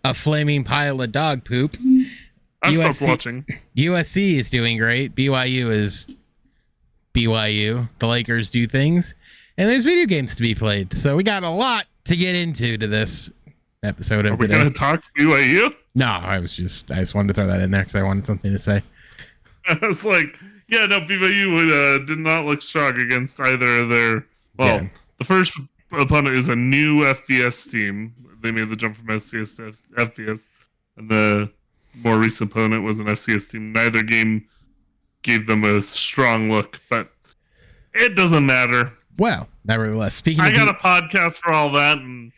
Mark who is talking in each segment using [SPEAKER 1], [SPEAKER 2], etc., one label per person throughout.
[SPEAKER 1] a flaming pile of dog poop.
[SPEAKER 2] I stopped watching.
[SPEAKER 1] USC is doing great. BYU is BYU. The Lakers do things, and there's video games to be played. So we got a lot to get into to this episode of today.
[SPEAKER 2] Are we going to talk BYU?
[SPEAKER 1] No, I just wanted to throw that in there because I wanted something to say.
[SPEAKER 2] I was like, yeah, no, BYU did not look strong against either of their. Well, yeah. The first opponent is a new FBS team. They made the jump from SCS to FBS, and the more recent opponent was an FCS team. Neither game gave them a strong look, but it doesn't matter.
[SPEAKER 1] Well, nevertheless,
[SPEAKER 2] I got a podcast for all that, and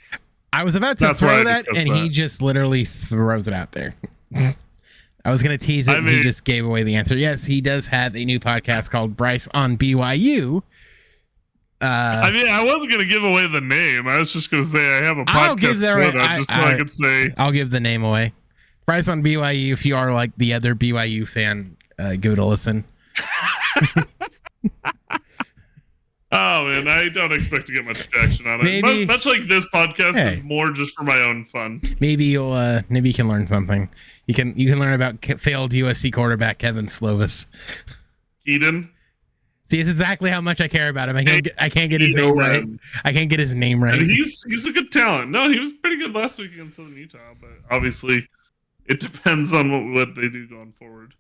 [SPEAKER 1] I was about to throw that, and he just literally throws it out there. I was going to tease it, and he just gave away the answer. Yes, he does have a new podcast called Bryce on BYU.
[SPEAKER 2] I wasn't going to give away the name. I was just going to say I have a podcast.
[SPEAKER 1] I'll give the name away. Bryce on BYU. If you are like the other BYU fan, give it a listen.
[SPEAKER 2] Oh man, I don't expect to get much traction on it. Much like this podcast, it's more just for my own fun.
[SPEAKER 1] Maybe you can learn something. You can learn about failed USC quarterback Kevin Slovis.
[SPEAKER 2] Eden.
[SPEAKER 1] See, it's exactly how much I care about him. I can't get his name right. I can't get his name right.
[SPEAKER 2] And he's a good talent. No, he was pretty good last week against Southern Utah, but obviously it depends on what they do going forward.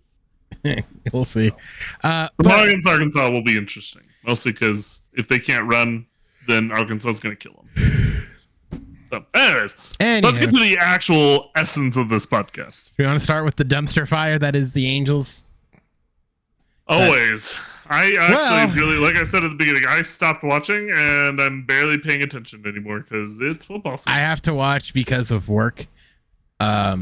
[SPEAKER 1] We'll see.
[SPEAKER 2] Tomorrow against Arkansas will be interesting. Mostly because if they can't run, then Arkansas is going to kill them. So, anyways, let's get to the actual essence of this podcast.
[SPEAKER 1] We want to start with the dumpster fire that is the Angels.
[SPEAKER 2] Always. I actually really, like I said at the beginning, I stopped watching and I'm barely paying attention anymore because it's football season.
[SPEAKER 1] I have to watch because of work.
[SPEAKER 2] I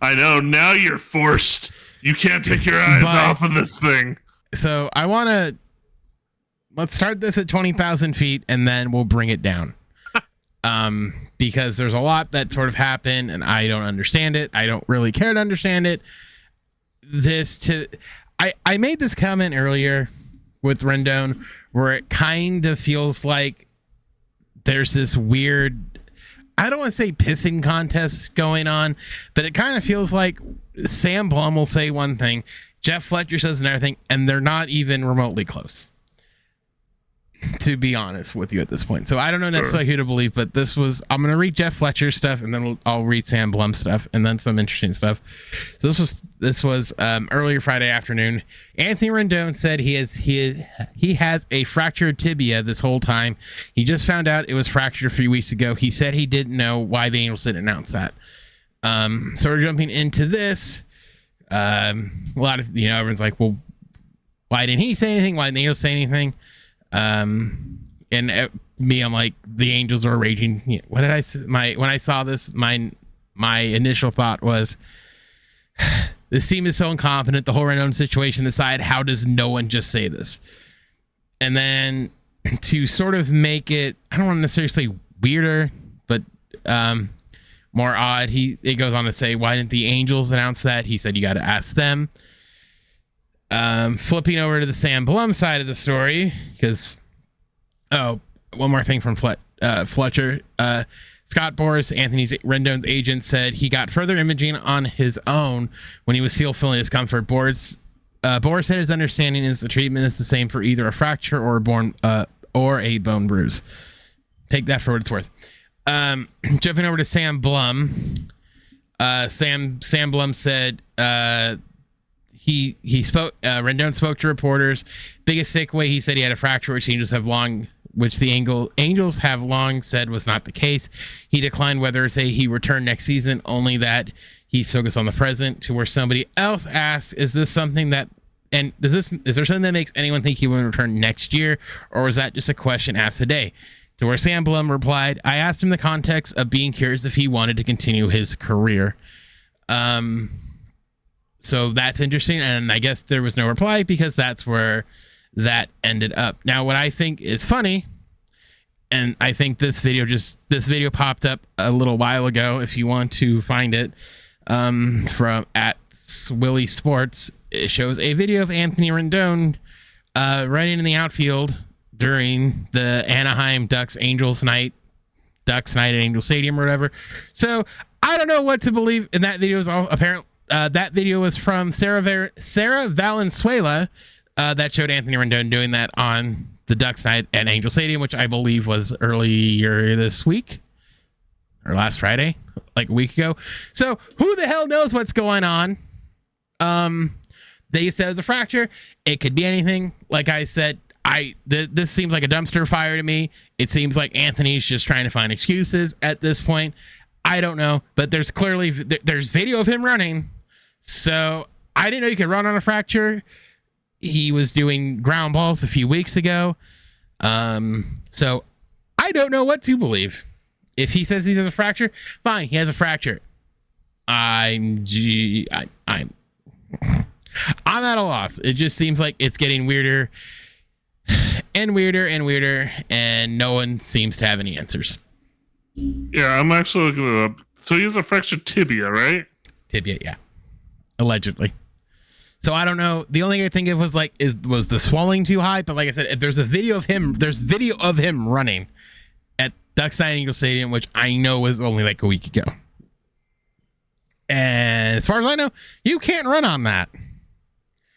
[SPEAKER 2] know. Now you're forced. You can't take your eyes off of this thing.
[SPEAKER 1] So I want to. Let's start this at 20,000 feet and then we'll bring it down. Because there's a lot that sort of happened and I don't understand it. I don't really care to understand it. I made this comment earlier with Rendon where it kind of feels like there's this weird, I don't want to say pissing contest going on, but it kind of feels like Sam Blum will say one thing, Jeff Fletcher says another thing, and they're not even remotely close. To be honest with you at this point. So I don't know necessarily who to believe, but I'm going to read Jeff Fletcher's stuff and then I'll read Sam Blum's stuff and then some interesting stuff. So this was earlier Friday afternoon. Anthony Rendon said he has a fractured tibia this whole time. He just found out it was fractured a few weeks ago. He said he didn't know why the Angels didn't announce that. So we're jumping into this. A lot of, everyone's like, well, why didn't he say anything? Why didn't the Angels say anything? And me, I'm like, the Angels are raging. What did I say? When I saw this, my initial thought was, this team is so incompetent. The whole Rendon situation aside, how does no one just say this? And then to sort of make it, I don't want to necessarily say weirder, but more odd. It goes on to say, why didn't the Angels announce that? He said, you got to ask them. Flipping over to the Sam Blum side of the story, because one more thing from Fletcher. Scott Boras, Anthony Rendon's agent, said he got further imaging on his own when he was still feeling discomfort. Boras said his understanding is the treatment is the same for either a fracture or a bone bruise. Take that for what it's worth. Jumping over to Sam Blum. Sam Blum said he spoke. Rendon spoke to reporters. Biggest takeaway, he said he had a fracture, which the Angels have long said was not the case. He declined whether to say he returned next season, only that he's focused on the present. To where somebody else asks, is there something that makes anyone think he will return next year, or is that just a question asked today? To where Sam Blum replied, I asked him the context of being curious if he wanted to continue his career. So that's interesting, and I guess there was no reply because that's where that ended up. Now, what I think is funny, and I think this video popped up a little while ago. If you want to find it, from at Willie Sports, it shows a video of Anthony Rendon running in the outfield during the Anaheim Ducks night at Angel Stadium or whatever. So I don't know what to believe. And that video is all apparent. That video was from Sarah Valenzuela that showed Anthony Rendon doing that on the Ducks night at Angel Stadium, which I believe was earlier this week or last Friday, like a week ago. So who the hell knows what's going on? They said it was a fracture. It could be anything. Like I said, this seems like a dumpster fire to me. It seems like Anthony's just trying to find excuses at this point. I don't know, but there's clearly there's video of him running. So I didn't know you could run on a fracture. He was doing ground balls a few weeks ago. So I don't know what to believe. If he says he has a fracture, fine, he has a fracture. I'm at a loss. It just seems like it's getting weirder and weirder and weirder, and no one seems to have any answers.
[SPEAKER 2] Yeah, I'm actually looking it up. So he has a fractured tibia, right?
[SPEAKER 1] Tibia, yeah. Allegedly. So I don't know. The only thing I think of was was the swelling too high? But like I said, if there's a video of him, there's video of him running at Ducks Night Angel Stadium, which I know was only like a week ago. And as far as I know, you can't run on that.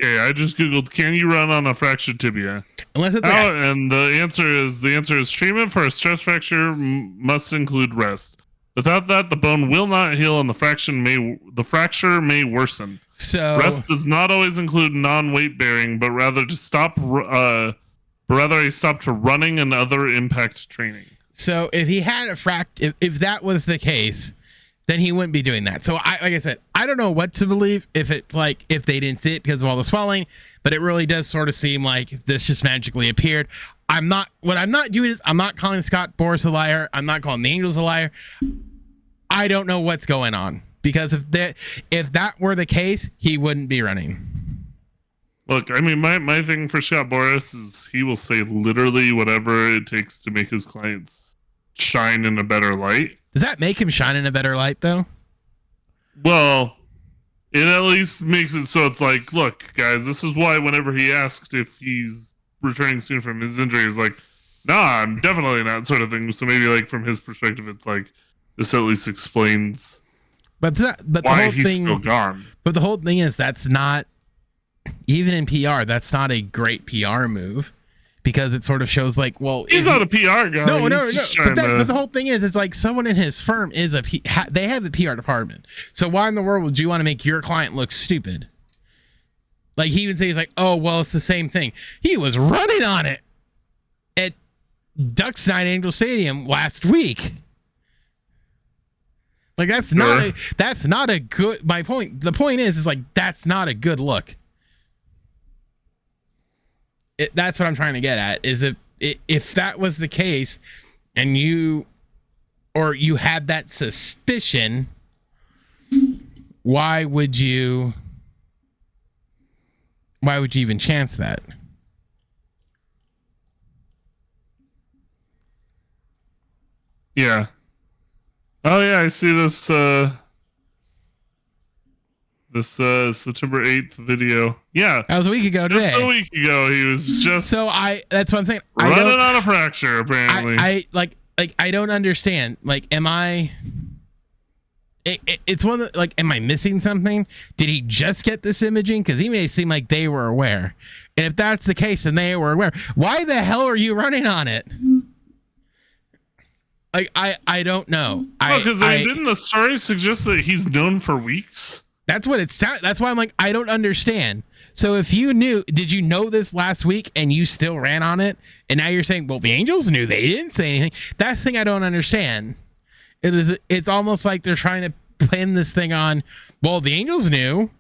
[SPEAKER 2] Yeah, I just googled, can you run on a fractured tibia?
[SPEAKER 1] Unless it's
[SPEAKER 2] and the answer is treatment for a stress fracture must include rest. Without that, the bone will not heal and the fracture may worsen.
[SPEAKER 1] So
[SPEAKER 2] rest does not always include non-weight bearing, but rather a stop to running and other impact training.
[SPEAKER 1] So if he had a if that was the case, then he wouldn't be doing that. So like I said, I don't know what to believe, if it's like if they didn't see it because of all the swelling, but it really does sort of seem like this just magically appeared. I'm not calling Scott Boras a liar. I'm not calling the Angels a liar. I don't know what's going on, because if that were the case, he wouldn't be running.
[SPEAKER 2] Look, I mean, my thing for Scott Boras is he will say literally whatever it takes to make his clients shine in a better light.
[SPEAKER 1] Does that make him shine in a better light, though? Well,
[SPEAKER 2] it at least makes it so it's like, look, guys, this is why whenever he asked if he's returning soon from his injury, he's like, nah, I'm definitely not, sort of thing. So maybe like from his perspective, it's like this at least explains
[SPEAKER 1] but
[SPEAKER 2] why
[SPEAKER 1] the whole
[SPEAKER 2] he's
[SPEAKER 1] thing,
[SPEAKER 2] still gone.
[SPEAKER 1] But the whole thing is that's not, even in PR, that's not a great PR move. Because it sort of shows like, well,
[SPEAKER 2] he's not a PR guy.
[SPEAKER 1] No. But the whole thing is, it's like someone in his firm is they have a PR department. So why in the world would you want to make your client look stupid? Like he even says like, oh, well, it's the same thing. He was running on it at Ducks Night Angel Stadium last week. Like that's not a good. The point is like that's not a good look. That's what I'm trying to get at, is if that was the case and you had that suspicion, why would you even chance that?
[SPEAKER 2] Yeah. Oh yeah, I see this September 8th video. Yeah.
[SPEAKER 1] That was a week ago today.
[SPEAKER 2] Just a week ago, he was just
[SPEAKER 1] that's what I'm saying.
[SPEAKER 2] Running on a fracture, apparently.
[SPEAKER 1] I don't understand. Like, it's one that, like, am I missing something? Did he just get this imaging? Because he may seem like they were aware. And if that's the case and they were aware, why the hell are you running on it? Like, I don't know.
[SPEAKER 2] Because didn't the story suggest that he's known for weeks?
[SPEAKER 1] That's what it's. That's why I'm like, I don't understand. So if you knew, did you know this last week and you still ran on it? And now you're saying, well, the Angels knew, they didn't say anything. That's the thing I don't understand. It's almost like they're trying to pin this thing on, well, the Angels knew.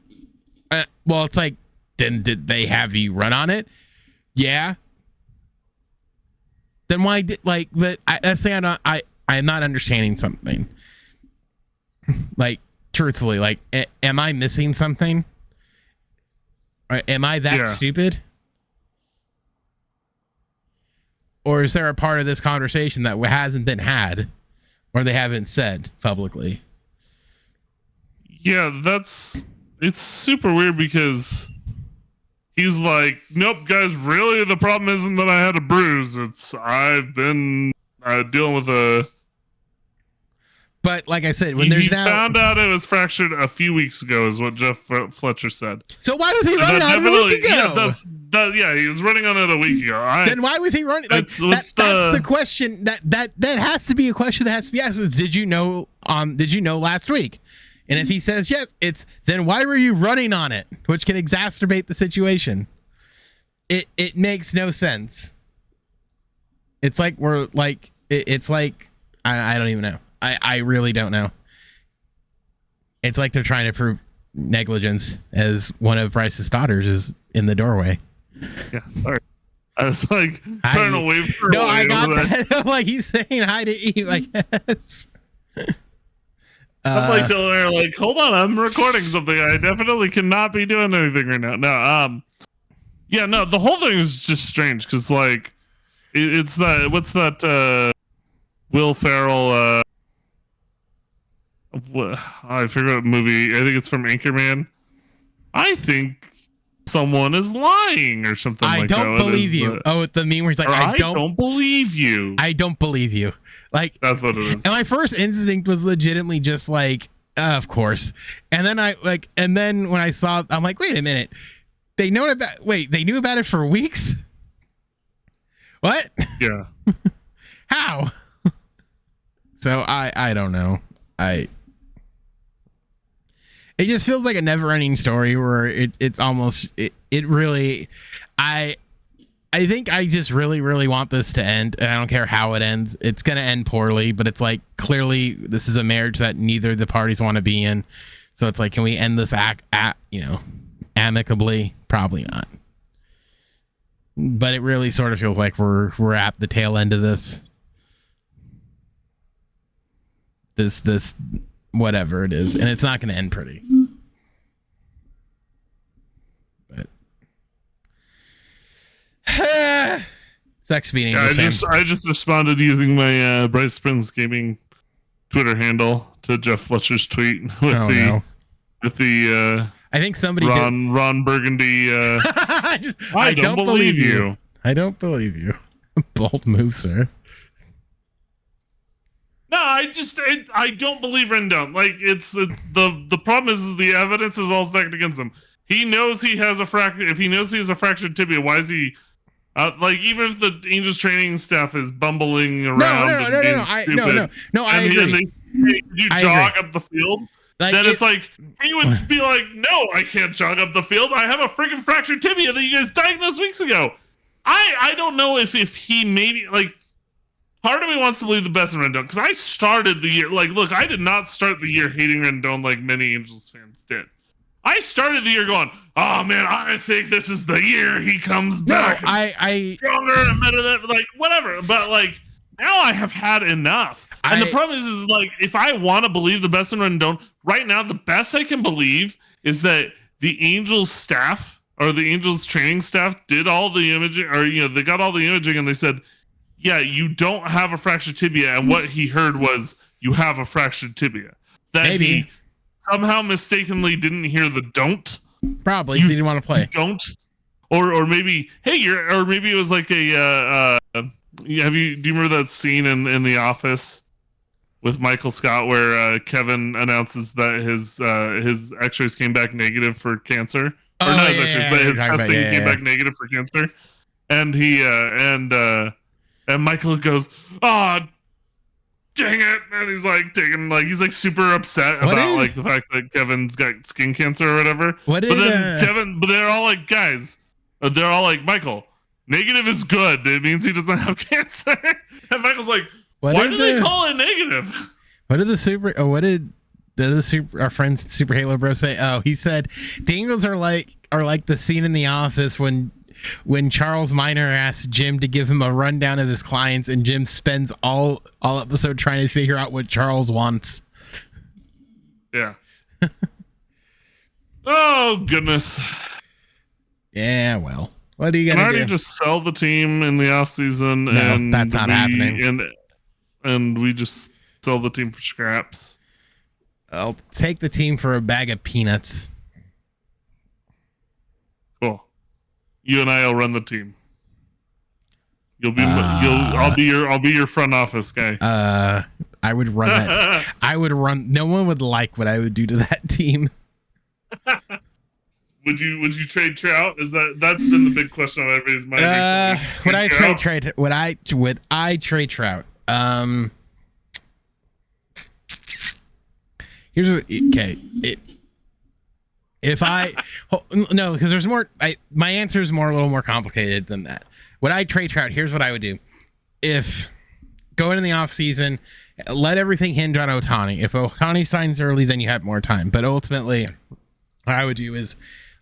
[SPEAKER 1] Well, it's like, then did they have you run on it? Yeah. Then why did that's the thing I'm not understanding something. Like, truthfully, like, am I missing something? Or am I that stupid? Or is there a part of this conversation that hasn't been had or they haven't said publicly?
[SPEAKER 2] Yeah, it's super weird because he's like, nope, guys, really the problem isn't that I had a bruise. It's I've been dealing with a
[SPEAKER 1] But like I said, when
[SPEAKER 2] he
[SPEAKER 1] there's now
[SPEAKER 2] found out it was fractured a few weeks ago, is what Jeff Fletcher said.
[SPEAKER 1] So why was he running on it a week ago?
[SPEAKER 2] Yeah, he was running on it a week ago.
[SPEAKER 1] Then why was he running? Like that's the question that has to be a question that has to be asked. Is, did you know last week? And if he says yes, then why were you running on it? Which can exacerbate the situation. It makes no sense. It's like I don't even know. I really don't know. It's like they're trying to prove negligence as one of Bryce's daughters is in the doorway.
[SPEAKER 2] Yeah, sorry. I was like trying to wave for
[SPEAKER 1] no, I got that. Like he's saying hi to Eve. Like yes.
[SPEAKER 2] I'm like telling her, like, hold on, I'm recording something. I definitely cannot be doing anything right now. No, yeah, no, the whole thing is just strange because like it's that what's that Will Ferrell I forget what movie. I think it's from Anchorman. I think someone is lying or something like that.
[SPEAKER 1] I don't believe you. The meme where he's like, I don't
[SPEAKER 2] believe you.
[SPEAKER 1] I don't believe you. Like
[SPEAKER 2] that's what it is.
[SPEAKER 1] And my first instinct was legitimately just like, of course. And then when I saw, I'm like, wait a minute. They knew about it for weeks? What?
[SPEAKER 2] Yeah.
[SPEAKER 1] How? So I don't know. It just feels like a never-ending story where it's almost it really I think I just really, really want this to end, and I don't care how it ends. It's gonna end poorly, but it's like clearly this is a marriage that neither of the parties want to be in. So it's like, can we end this amicably? Probably not. But it really sort of feels like we're at the tail end of this whatever it is, and it's not going to end pretty. But sex meeting.
[SPEAKER 2] Yeah, I just responded using my Bryce Springs Gaming Twitter handle to Jeff Fletcher's tweet with the
[SPEAKER 1] I think somebody
[SPEAKER 2] Ron Burgundy. I don't believe you.
[SPEAKER 1] I don't believe you. Bold move, sir.
[SPEAKER 2] No, I don't believe Rendon. Like it's the problem is the evidence is all stacked against him. He knows he has a fracture. If he knows he has a fractured tibia, why is he like even if the Angels training staff is bumbling around?
[SPEAKER 1] No, I agree.
[SPEAKER 2] And they say, you jog up the field. Like then it's like he would be like, no, I can't jog up the field. I have a freaking fractured tibia that you guys diagnosed weeks ago. I don't know if he maybe like. Part of me wants to believe the best in Rendon because I started the year look, I did not start the year hating Rendon like many Angels fans did. I started the year going, oh man, I think this is the year he comes back.
[SPEAKER 1] I
[SPEAKER 2] stronger and better than like whatever. But like now I have had enough. And the problem is like if I want to believe the best in Rendon right now, the best I can believe is that the Angels staff or the Angels training staff did all the imaging, or they got all the imaging and they said, yeah, you don't have a fractured tibia, and what he heard was you have a fractured tibia. That maybe he somehow mistakenly didn't hear the don't.
[SPEAKER 1] Probably he didn't want to play.
[SPEAKER 2] Don't, or maybe or maybe it was like a. Do you remember that scene in The Office with Michael Scott where Kevin announces that his X-rays came back negative for cancer, or not his X-rays, but his testing came back negative for cancer, and he and Michael goes, "Oh, dang it!" And he's like he's like super upset about like the fact that Kevin's got skin cancer or whatever. But they're all like, guys, they're all like, Michael, negative is good. It means he doesn't have cancer. And Michael's like, why do they call it negative?
[SPEAKER 1] What did our friends Super Halo Bro say? Oh, he said the Angels are like the scene in The Office when Charles Miner asks Jim to give him a rundown of his clients, and Jim spends all episode trying to figure out what Charles wants.
[SPEAKER 2] Yeah. Oh goodness.
[SPEAKER 1] Yeah. Well, what are you gonna do?
[SPEAKER 2] Just sell the team in the off season?
[SPEAKER 1] No,
[SPEAKER 2] and
[SPEAKER 1] that's not happening.
[SPEAKER 2] And we just sell the team for scraps.
[SPEAKER 1] I'll take the team for a bag of peanuts.
[SPEAKER 2] Cool. You and I will run the team. I'll be your front office guy.
[SPEAKER 1] I would run that. I would run. No one would like what I would do to that team.
[SPEAKER 2] Would you trade Trout? That's been the big question on everybody's mind recently.
[SPEAKER 1] Would I trade Trout? Here's what. Okay. No, because there's more. My answer is a little more complicated than that. Would I trade Trout? Here's what I would do. If going in the off season, let everything hinge on Ohtani. If Ohtani signs early, then you have more time. But ultimately, what I would do is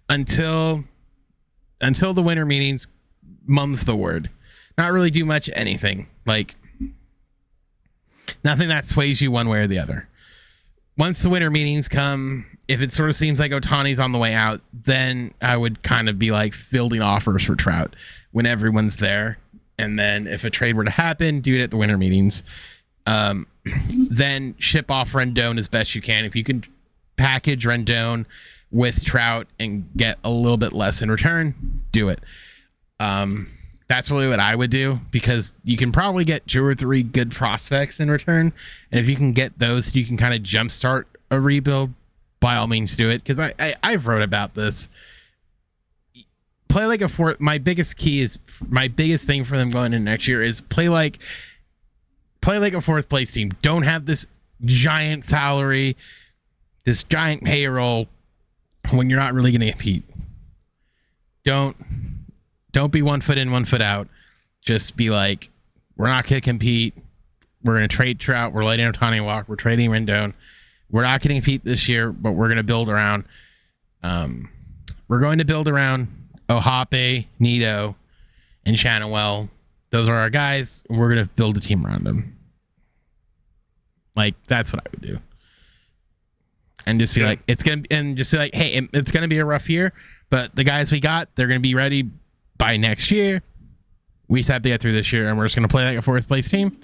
[SPEAKER 1] until the winter meetings, mum's the word. Not really do much anything. Like nothing that sways you one way or the other. Once the winter meetings come, if it sort of seems like Ohtani's on the way out, then I would kind of be like fielding offers for Trout when everyone's there. And then if a trade were to happen, do it at the winter meetings. Then ship off Rendon as best you can. If you can package Rendon with Trout and get a little bit less in return, do it. That's really what I would do, because you can probably get 2 or 3 good prospects in return. And if you can get those, you can kind of jumpstart a rebuild. By all means, do it, because I've wrote about this. Play like a fourth. My biggest thing for them going into next year is play like a fourth place team. Don't have this giant salary, this giant payroll when you're not really going to compete. Don't be 1 foot in, 1 foot out. Just be like, we're not going to compete. We're going to trade Trout. We're letting Ohtani walk. We're trading Rendon. We're not going to compete this year, but we're going to build around. We're going to build around Ohape, Nito, and Shannawell. Those are our guys. We're going to build a team around them. Like, that's what I would do. And just be like, hey, it's going to be a rough year, but the guys we got, they're going to be ready by next year. We just have to get through this year, and we're just going to play like a fourth place team.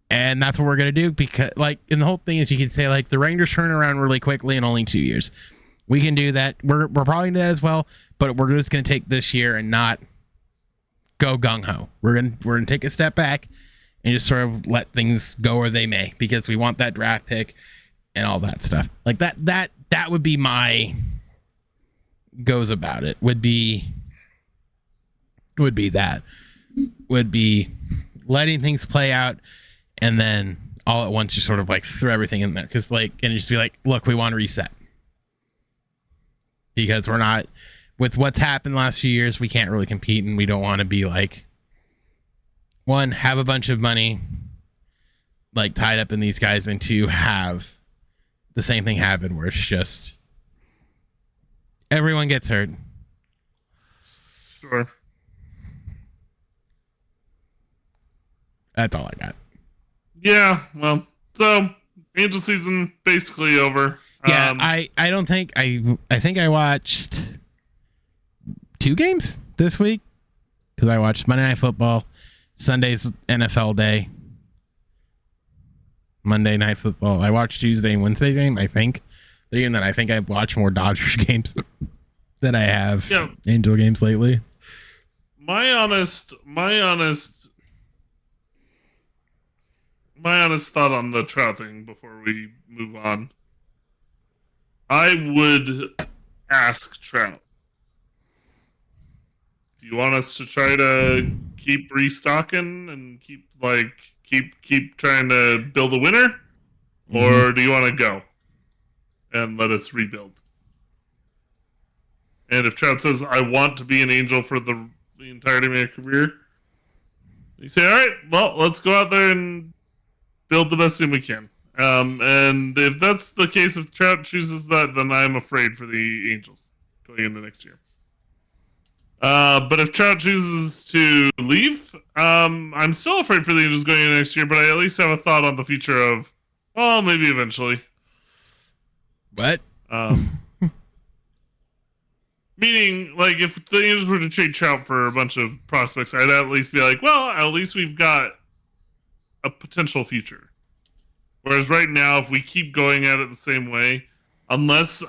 [SPEAKER 1] And that's what we're going to do, because and the whole thing is, you can say like the Rangers turn around really quickly in only 2 years. We can do that. We're probably going to do that as well, but we're just going to take this year and not go gung ho. We're going to take a step back and just sort of let things go where they may, because we want that draft pick and all that stuff. Like that would be my goes about it. Would be letting things play out, and then all at once just sort of like throw everything in there, because and just be like, look, we want to reset, because we're not, with what's happened the last few years, we can't really compete, and we don't want to be like, one, have a bunch of money like tied up in these guys, and 2, have the same thing happen where it's just everyone gets hurt.
[SPEAKER 2] Sure.
[SPEAKER 1] That's all I got.
[SPEAKER 2] Yeah, well, so Angel season basically over.
[SPEAKER 1] Yeah, I think I watched 2 games this week, because I watched Monday Night Football, Sunday's NFL Day, Monday Night Football. I watched Tuesday and Wednesday's game, I think. But even then, I think I've watched more Dodgers games than I have Angel games lately.
[SPEAKER 2] My honest thought on the Trout thing before we move on. I would ask Trout, do you want us to try to keep restocking and keep trying to build a winner? Or do you want to go and let us rebuild? And if Trout says, I want to be an Angel for the entirety of my career, you say, all right, well, let's go out there and build the best team we can. And if that's the case, if Trout chooses that, then I'm afraid for the Angels going into next year. But if Trout chooses to leave, I'm still afraid for the Angels going into next year, but I at least have a thought on the future of, well, maybe eventually.
[SPEAKER 1] What?
[SPEAKER 2] Meaning, like, if the Angels were to trade Trout for a bunch of prospects, I'd at least be like, well, at least we've got a potential future. Whereas right now, if we keep going at it the same way, unless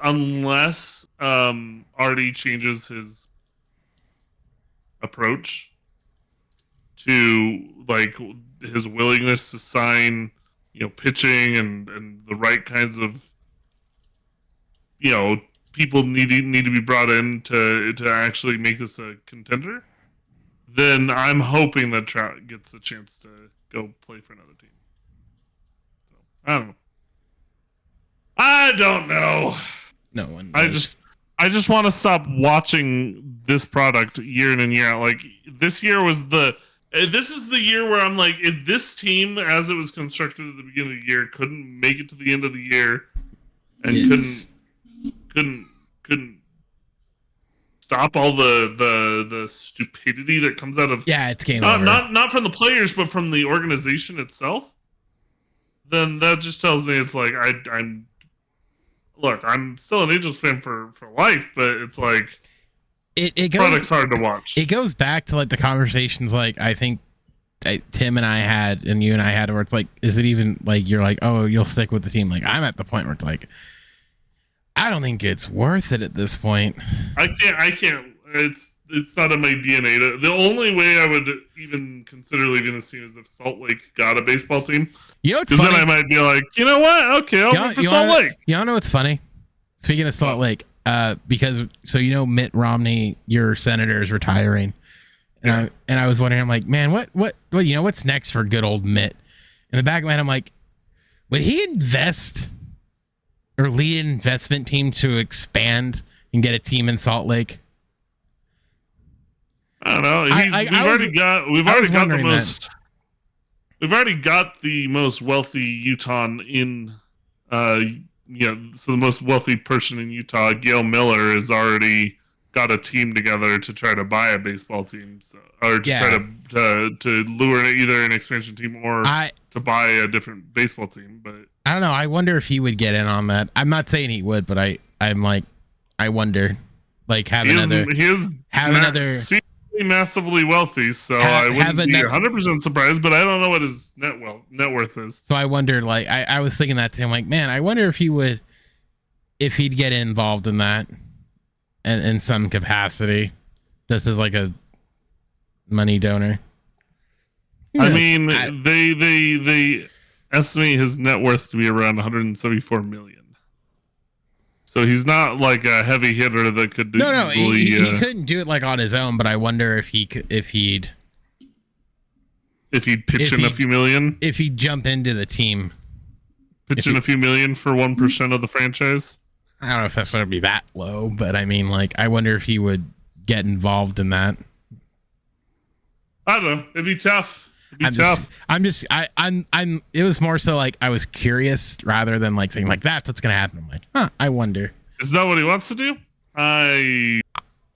[SPEAKER 2] Artie changes his approach to, like, his willingness to sign pitching and the right kinds of people need to be brought in to actually make this a contender, then I'm hoping that Trout gets a chance to go play for another team. So, I don't know.
[SPEAKER 1] No one knows.
[SPEAKER 2] I just want to stop watching this product year in and year out. Like this year was this is the year where I'm like, if this team, as it was constructed at the beginning of the year, couldn't make it to the end of the year and couldn't stop all the stupidity that comes out of
[SPEAKER 1] it's game over.
[SPEAKER 2] Not from the players, but from the organization itself, then that just tells me it's like I'm still an Angels fan for life, but it's like it goes, product's hard to watch.
[SPEAKER 1] It goes back to like the conversations like I think Tim and I had and you and I had where it's like, is it even like you're like, oh, you'll stick with the team? Like I'm at the point where it's like, I don't think it's worth it at this point.
[SPEAKER 2] I can't. It's not in my DNA. The only way I would even consider leaving this team is if Salt Lake got a baseball team.
[SPEAKER 1] Because
[SPEAKER 2] then I might be like, you know what? Okay, I'll vote for Salt Lake.
[SPEAKER 1] You know what's funny? Speaking of Salt Lake, because Mitt Romney, your senator, is retiring, and I was wondering, I'm like, man, what what's next for good old Mitt? In the back of my head, I'm like, would he invest or lead an investment team to expand and get a team in Salt Lake?
[SPEAKER 2] I don't know. We've already got the most wealthy Utah in so the most wealthy person in Utah, Gail Miller, has already got a team together to try to buy a baseball team, try to lure either an expansion team or to buy a different baseball team. But
[SPEAKER 1] I don't know. I wonder if he would get in on that. I'm not saying he would, but I'm like, I wonder, like another
[SPEAKER 2] massively wealthy, so I wouldn't be 100% surprised, but I don't know what his net worth is.
[SPEAKER 1] So I wonder, like, I was thinking that too. I'm like, man, I wonder if he'd get involved in that in some capacity, just as like a money donor.
[SPEAKER 2] I mean, they estimate his net worth to be around 174 million. So he's not like a heavy hitter that could do.
[SPEAKER 1] No, he couldn't do it like on his own. But I wonder if he'd
[SPEAKER 2] pitch in a few million.
[SPEAKER 1] If he'd jump into the team,
[SPEAKER 2] pitch in a few million for 1% of the franchise.
[SPEAKER 1] I don't know if that's going to be that low, but I mean, like, I wonder if he would get involved in that.
[SPEAKER 2] I don't know. It'd be tough. It
[SPEAKER 1] was more so like I was curious rather than like saying like that's what's gonna happen. I'm like, I wonder.
[SPEAKER 2] Is that what he wants to do?
[SPEAKER 1] I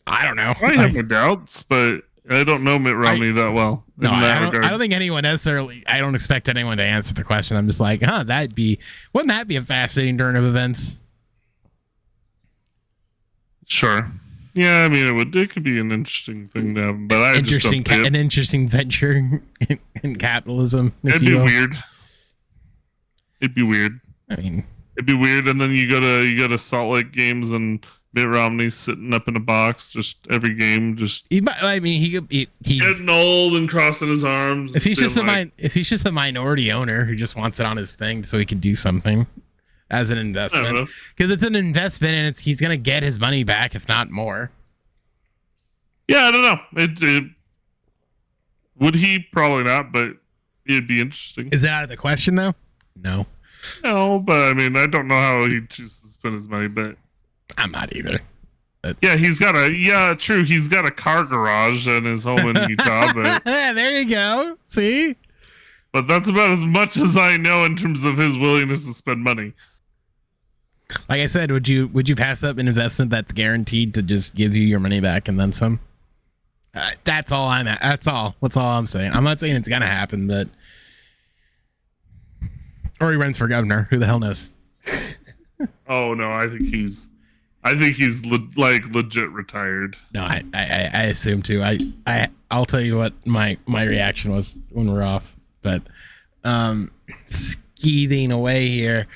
[SPEAKER 1] don't know.
[SPEAKER 2] I have my doubts, but I don't know Mitt Romney that well.
[SPEAKER 1] No, I don't think anyone necessarily. I don't expect anyone to answer the question. I'm just like, wouldn't that be a fascinating turn of events?
[SPEAKER 2] Sure. Yeah, I mean, it could be an interesting thing to happen, but an
[SPEAKER 1] interesting venture in capitalism.
[SPEAKER 2] It'd be weird. It'd be weird.
[SPEAKER 1] I mean,
[SPEAKER 2] it'd be weird, and then you go to Salt Lake games, and Mitt Romney's sitting up in a box just every game. He
[SPEAKER 1] getting
[SPEAKER 2] old and crossing his arms.
[SPEAKER 1] If he's just a minority owner who just wants it on his thing so he can do something. As an investment, because it's an investment and he's gonna get his money back if not more.
[SPEAKER 2] Yeah, I don't know. Would he? Probably not, but it'd be interesting.
[SPEAKER 1] Is that out of the question though? No,
[SPEAKER 2] but I mean, I don't know how he chooses to spend his money, but
[SPEAKER 1] I'm not either.
[SPEAKER 2] Yeah, he's got a car garage in his home in Utah. But
[SPEAKER 1] there you go. See,
[SPEAKER 2] but that's about as much as I know in terms of his willingness to spend money.
[SPEAKER 1] Like I said, would you pass up an investment that's guaranteed to just give you your money back and then some? That's all I'm at. That's all I'm saying. I'm not saying it's gonna happen, but or he runs for governor. Who the hell knows?
[SPEAKER 2] Oh no, I think he's legit retired.
[SPEAKER 1] No, I assume too. I'll tell you what my reaction was when we're off, but skeething away here.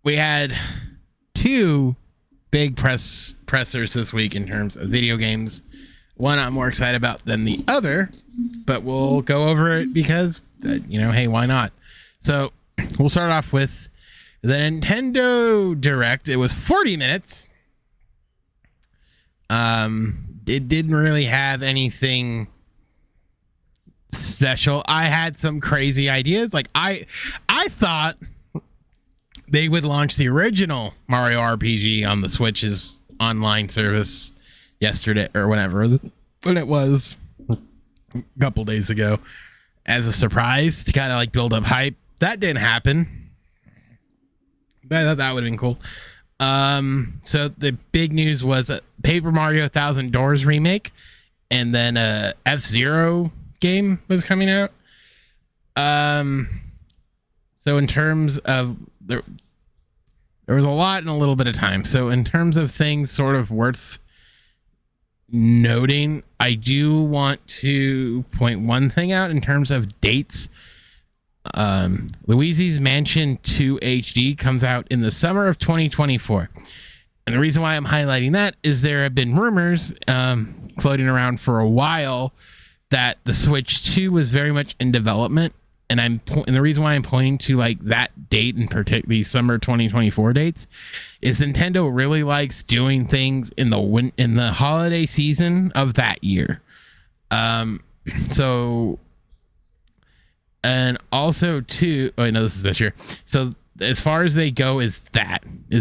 [SPEAKER 1] We had two big pressers this week in terms of video games. One I'm more excited about than the other, but we'll go over it because, hey, why not? So we'll start off with the Nintendo Direct. It was 40 minutes. It didn't really have anything special. I had some crazy ideas. Like I thought they would launch the original Mario RPG on the Switch's online service yesterday or whenever when it was a couple days ago as a surprise to kind of like build up hype. That didn't happen. That would have been cool. So the big news was a Paper Mario 1,000 Doors remake, and then a F-Zero game was coming out. So in terms of there was a lot in a little bit of time. So in terms of things sort of worth noting, I do want to point one thing out in terms of dates. Luigi's Mansion 2 HD comes out in the summer of 2024. And the reason why I'm highlighting that is there have been rumors floating around for a while that the Switch 2 was very much in development. And the reason why I'm pointing to like that date in particularly summer 2024 dates is Nintendo really likes doing things in the holiday season of that year. So and also too, oh no, this is this year. So as far as they go is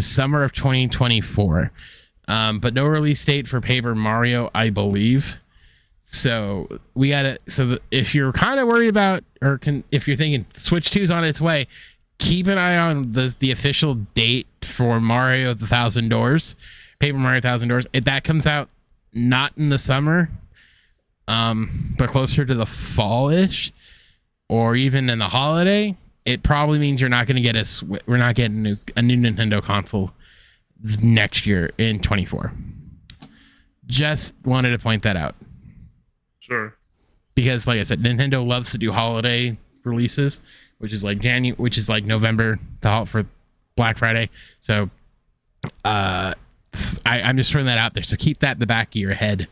[SPEAKER 1] summer of 2024. But no release date for Paper Mario, I believe. So we gotta. So if you're kind of worried about, if you're thinking Switch 2's on its way, keep an eye on the official date for Mario the 1,000 Doors, Paper Mario 1,000 Doors. If that comes out not in the summer, but closer to the fall-ish, or even in the holiday, it probably means you're not going to get we're not getting a new Nintendo console next year in 24. Just wanted to point that out.
[SPEAKER 2] Sure.
[SPEAKER 1] Because like I said, Nintendo loves to do holiday releases, which is like November, for Black Friday. So I'm just throwing that out there. So keep that in the back of your head.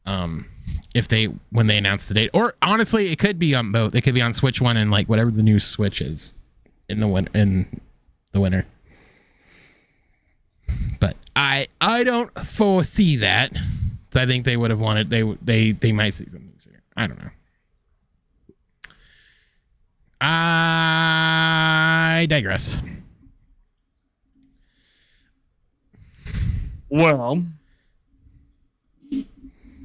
[SPEAKER 1] When they announce the date, or honestly, it could be on both. It could be on Switch 1 and like whatever the new Switch is in the winter. But I don't foresee that. I think they would have wanted. They might see something sooner. I don't know. I digress.
[SPEAKER 2] Well,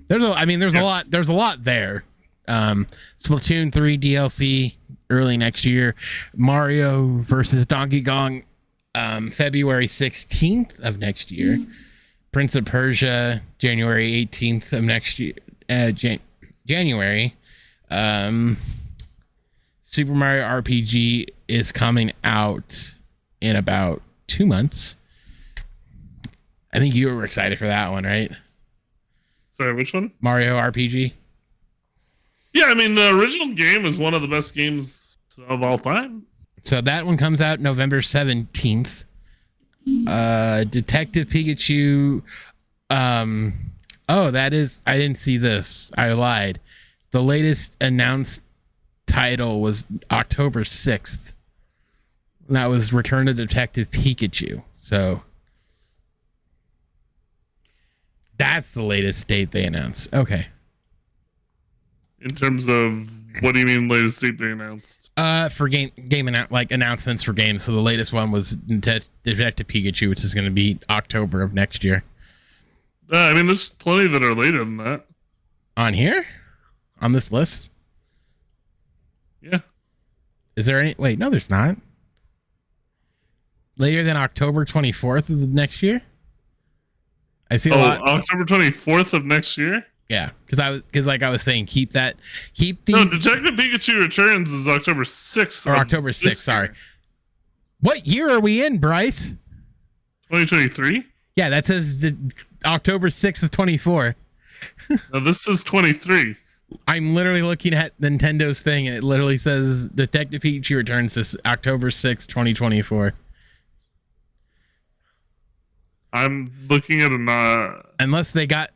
[SPEAKER 1] there's a lot there. Splatoon 3 DLC early next year. Mario versus Donkey Kong, February 16th of next year. Prince of Persia, January 18th of next year. January. Super Mario RPG is coming out in about 2 months. I think you were excited for that one, right?
[SPEAKER 2] Sorry, which one?
[SPEAKER 1] Mario RPG.
[SPEAKER 2] Yeah, I mean, the original game is one of the best games of all time.
[SPEAKER 1] So that one comes out November 17th. Detective Pikachu. That is, I didn't see this. I lied. The latest announced title was October 6th. That was Return of Detective Pikachu. So that's the latest date they announced. Okay.
[SPEAKER 2] In terms of, what do you mean latest date they announced?
[SPEAKER 1] For game announcements for games. So the latest one was Detective Pikachu, which is going to be October of next year.
[SPEAKER 2] I mean, there's plenty that are later than that.
[SPEAKER 1] On here? On this list?
[SPEAKER 2] Yeah.
[SPEAKER 1] Is there any? Wait, no, there's not. Later than October 24th of the next year? I see a lot.
[SPEAKER 2] October 24th of next year?
[SPEAKER 1] Yeah, because I was saying, keep these.
[SPEAKER 2] No, Detective Pikachu Returns is October 6th.
[SPEAKER 1] Or October 6th, sorry. What year are we in, Bryce?
[SPEAKER 2] 2023?
[SPEAKER 1] Yeah, that says October 6th of 24.
[SPEAKER 2] No, this is 23.
[SPEAKER 1] I'm literally looking at Nintendo's thing, and it literally says Detective Pikachu Returns this October 6th, 2024.
[SPEAKER 2] I'm looking at
[SPEAKER 1] unless they got.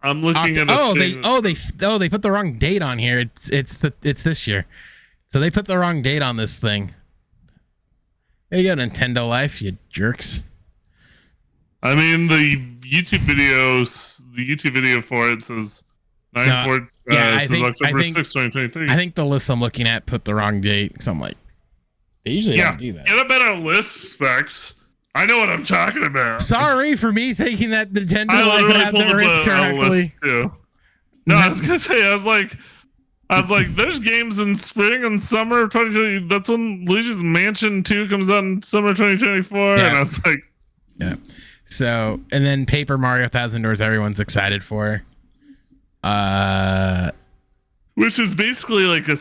[SPEAKER 2] I'm looking at.
[SPEAKER 1] They put the wrong date on here. It's this year, so they put the wrong date on this thing. There you go, Nintendo Life, you jerks.
[SPEAKER 2] I mean, the YouTube video for it says October 6th, 2023.
[SPEAKER 1] I think the list I'm looking at put the wrong date. So I'm like, they usually don't do that.
[SPEAKER 2] Get a better list, Specs. I know what I'm talking about.
[SPEAKER 1] Sorry for me thinking that Nintendo Life would have the list correctly.
[SPEAKER 2] Too. No, I was gonna say, I was like, there's games in spring and summer of 2020. That's when Luigi's Mansion 2 comes out in summer 2024. Yeah. And I was like,
[SPEAKER 1] yeah. So, and then Paper Mario Thousand Doors, everyone's excited for.
[SPEAKER 2] Which is basically like a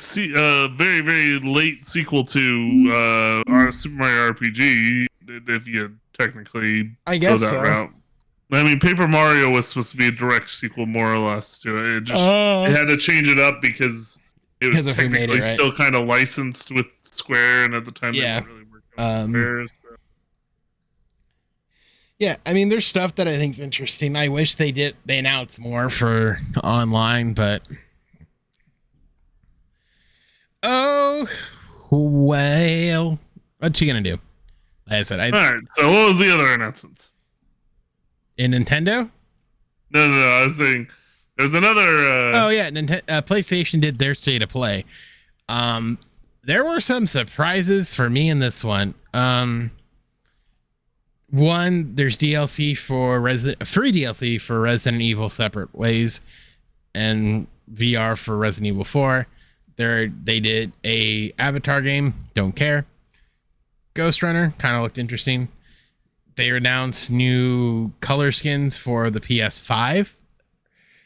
[SPEAKER 2] very, very late sequel to our Super Mario RPG, if you technically go that route. I mean, Paper Mario was supposed to be a direct sequel, more or less, to it. It had to change it up because it was technically still kind of licensed with Square, and at the time they weren't really working with Square. So.
[SPEAKER 1] Yeah, I mean, there's stuff that I think is interesting. I wish they announced more for online, but oh well, what you gonna do? Like I said,
[SPEAKER 2] all right. So, what was the other announcements
[SPEAKER 1] in Nintendo?
[SPEAKER 2] No. I was saying there's another.
[SPEAKER 1] PlayStation did their State of Play. There were some surprises for me in this one. One, there's DLC for free DLC for Resident Evil Separate Ways, and VR for Resident Evil 4. They did a Avatar game. Don't care. Ghost Runner kind of looked interesting. They announced new color skins for the PS5.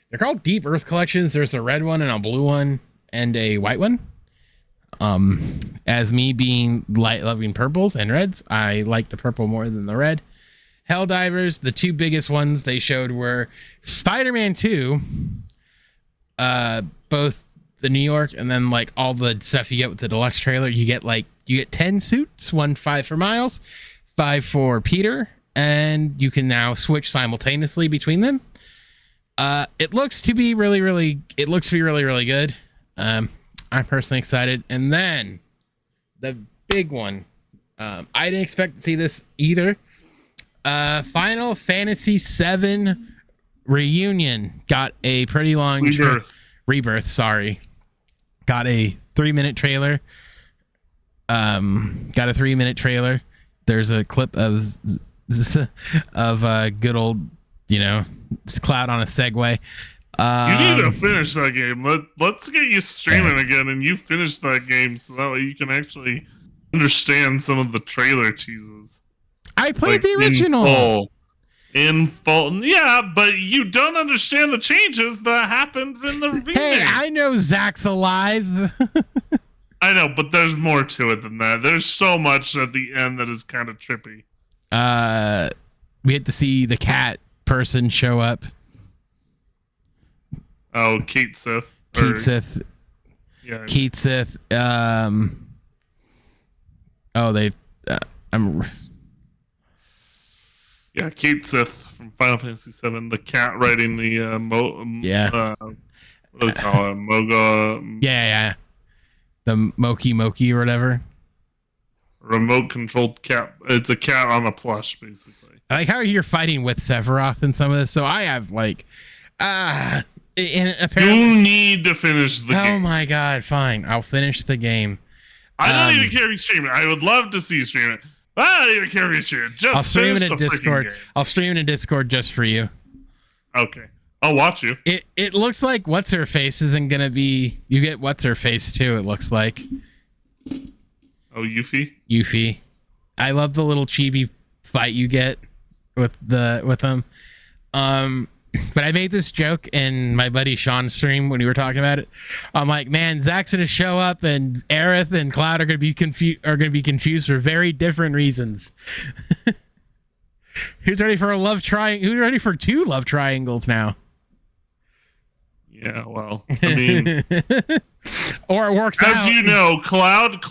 [SPEAKER 1] They're called Deep Earth Collections. There's a red one and a blue one and a white one. As me being loving purples and reds, I like the purple more than the red. Helldivers, the two biggest ones they showed were Spider-Man 2, both the New York and then like all the stuff you get with the deluxe trailer. You get 10 suits, 5 for Miles, 5 for Peter, and you can now switch simultaneously between them. It looks to be really, really good. I'm personally excited. And then the big one, I didn't expect to see this either. Final Fantasy VII Reunion got a pretty long rebirth. Sorry, got a 3-minute trailer. Got a 3-minute trailer. There's a clip of good old, Cloud on a Segway.
[SPEAKER 2] You need to finish that game. Let's get you streaming again, and you finish that game so that way you can actually understand some of the trailer teases.
[SPEAKER 1] I played the original.
[SPEAKER 2] In full. Yeah, but you don't understand the changes that happened in the remake.
[SPEAKER 1] Hey, I know Zach's alive.
[SPEAKER 2] I know, but there's more to it than that. There's so much at the end that is kind of trippy.
[SPEAKER 1] We had to see the cat person show up.
[SPEAKER 2] Oh, Keat Sith.
[SPEAKER 1] Yeah. Keat Sith.
[SPEAKER 2] Yeah, Keat Sith from Final Fantasy VII. The cat riding the what do we call it? Moga.
[SPEAKER 1] Yeah. The Moki or whatever.
[SPEAKER 2] Remote controlled cat. It's a cat on a plush, basically.
[SPEAKER 1] I like how you're fighting with Sephiroth in some of this. So I have and apparently,
[SPEAKER 2] you need to finish the game.
[SPEAKER 1] Oh my god, fine. I'll finish the game.
[SPEAKER 2] I don't even care if you stream it. I would love to see you stream it. But I don't even care if you stream it. I'll stream it in Discord.
[SPEAKER 1] I'll stream it in Discord just for you.
[SPEAKER 2] Okay. I'll watch you.
[SPEAKER 1] It looks like What's Her Face isn't gonna be. You get What's Her Face too. It looks like.
[SPEAKER 2] Oh, Yuffie.
[SPEAKER 1] Yuffie. I love the little chibi fight you get with them. But I made this joke in my buddy Sean's stream when we were talking about it. I'm like, man, Zach's gonna show up and Aerith and Cloud are gonna be confused for very different reasons. Who's ready for a love triangle? Who's ready for 2 love triangles now?
[SPEAKER 2] Yeah, well, I mean,
[SPEAKER 1] or it works out.
[SPEAKER 2] As you know, Cloud,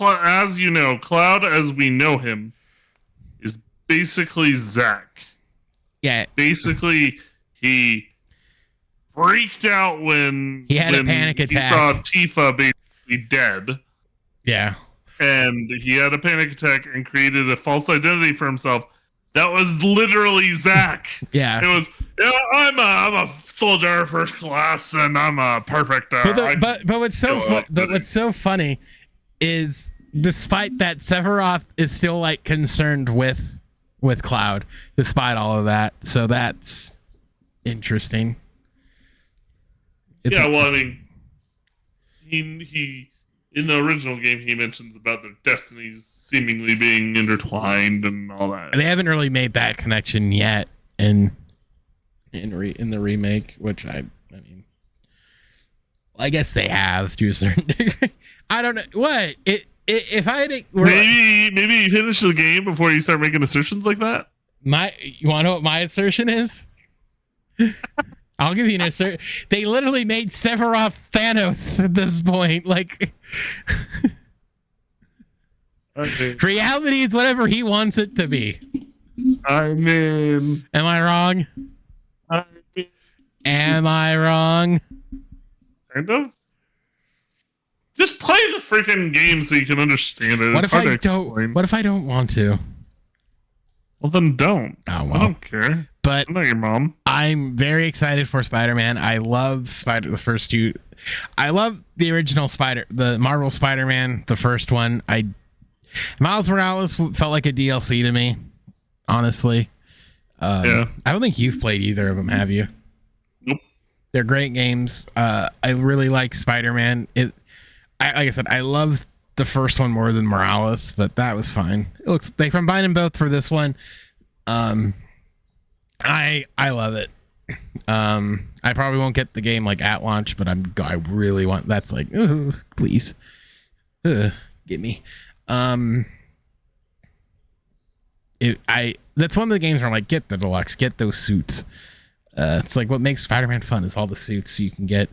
[SPEAKER 2] as we know him, is basically Zach.
[SPEAKER 1] Yeah.
[SPEAKER 2] Basically, he freaked out when
[SPEAKER 1] he had a panic attack.
[SPEAKER 2] He saw Tifa basically dead.
[SPEAKER 1] Yeah.
[SPEAKER 2] and he had a panic attack and created a false identity for himself. That was literally Zach.
[SPEAKER 1] Yeah.
[SPEAKER 2] It was, yeah, I'm a soldier first class and I'm a perfect.
[SPEAKER 1] But what's so funny is, despite that, Sephiroth is still like concerned with Cloud, despite all of that. So that's interesting.
[SPEAKER 2] I mean, he in the original game he mentions about their destinies seemingly being intertwined and all that.
[SPEAKER 1] They haven't really made that connection yet in the remake, which I mean, I guess they have to a certain degree. I don't know what if I had
[SPEAKER 2] maybe you finish the game before you start making assertions like that.
[SPEAKER 1] You want to know what my assertion is? I'll give you an assertion. They literally made Sephiroth Thanos at this point. Like,
[SPEAKER 2] okay.
[SPEAKER 1] Reality is whatever he wants it to be.
[SPEAKER 2] I mean,
[SPEAKER 1] am I wrong? Am I wrong?
[SPEAKER 2] Kind of. Just play the freaking game so you can understand it.
[SPEAKER 1] What if I don't? What if I don't want to?
[SPEAKER 2] Well, then don't.
[SPEAKER 1] Oh, well.
[SPEAKER 2] I don't care.
[SPEAKER 1] But
[SPEAKER 2] I'm not your mom.
[SPEAKER 1] I'm very excited for Spider-Man. I love the first two. I love the original the Marvel Spider-Man, the first one. Miles Morales felt like a DLC to me, honestly. I don't think you've played either of them, have you?
[SPEAKER 2] Nope.
[SPEAKER 1] They're great games. I really like Spider-Man. Like I said, I love the first one more than Morales, but that was fine. They combined them both for this one. I love it. I probably won't get the game like at launch, but I really want. That's like, please, get me. That's one of the games where I'm like, get the deluxe, get those suits. It's like what makes Spider-Man fun is all the suits you can get.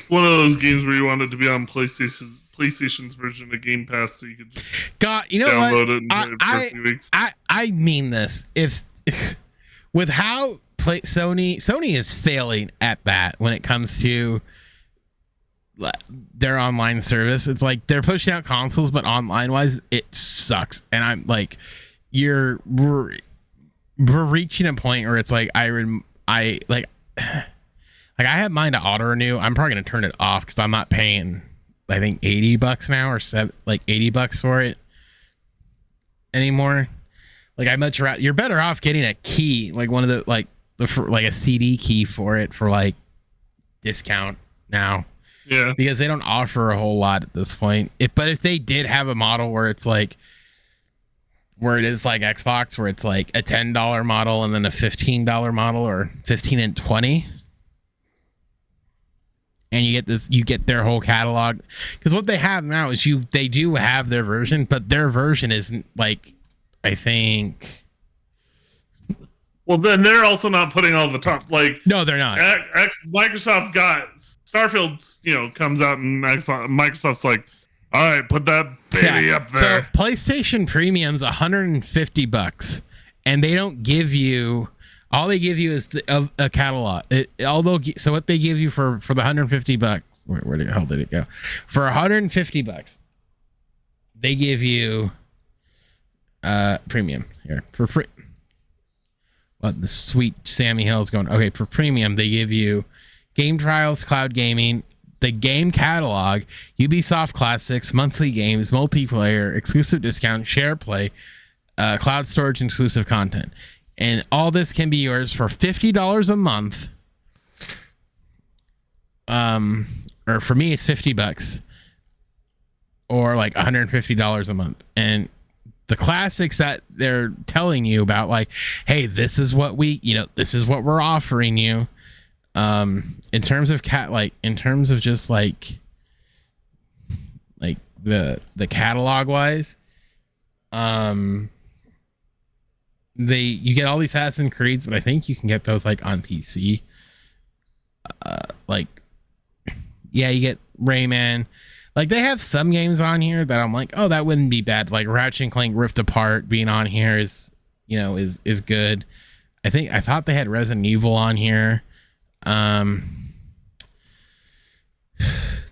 [SPEAKER 2] One of those games where you wanted to be on PlayStation's version of Game Pass, so you could just download it and play it for a few weeks.
[SPEAKER 1] I mean this. If with how Sony is failing at that when it comes to their online service, it's like they're pushing out consoles, but online wise, it sucks. And I'm like, we're reaching a point where it's like I have mine to auto renew. I'm probably gonna turn it off because I'm not paying, I think, $80 now or $80 for it anymore. Like I much rather, you're better off getting a key, like one of the like a CD key for it for like discount now.
[SPEAKER 2] Yeah,
[SPEAKER 1] because they don't offer a whole lot at this point. But if they did have a model where it's like, where it is like Xbox, where it's like a $10 model and then a $15 model, or 15 and 20. And you get their whole catalog, because what they have now is they do have their version, but their version isn't like, I think.
[SPEAKER 2] Well, then they're also not putting all the top, like,
[SPEAKER 1] no, they're not.
[SPEAKER 2] Microsoft got Starfield, comes out and Microsoft's like, all right, put that baby up there.
[SPEAKER 1] So PlayStation Premium's $150, and they don't give you. All they give you is a catalog. So what they give you for the $150, where the hell did it go? For $150, they give you premium here for free. What the sweet Sammy Hill's going? Okay, for premium they give you game trials, cloud gaming, the game catalog, Ubisoft classics, monthly games, multiplayer, exclusive discount, share play, cloud storage, exclusive content. And all this can be yours for $50 a month. Or for me, it's $50, or like $150 a month. And the classics that they're telling you about, like, hey, this is what this is what we're offering you. In terms of just like the catalog wise, you get all these Assassin's Creeds, but I think you can get those like on PC. You get Rayman. Like they have some games on here that I'm like, oh, that wouldn't be bad. Like Ratchet and Clank Rift Apart being on here is good. I thought they had Resident Evil on here. They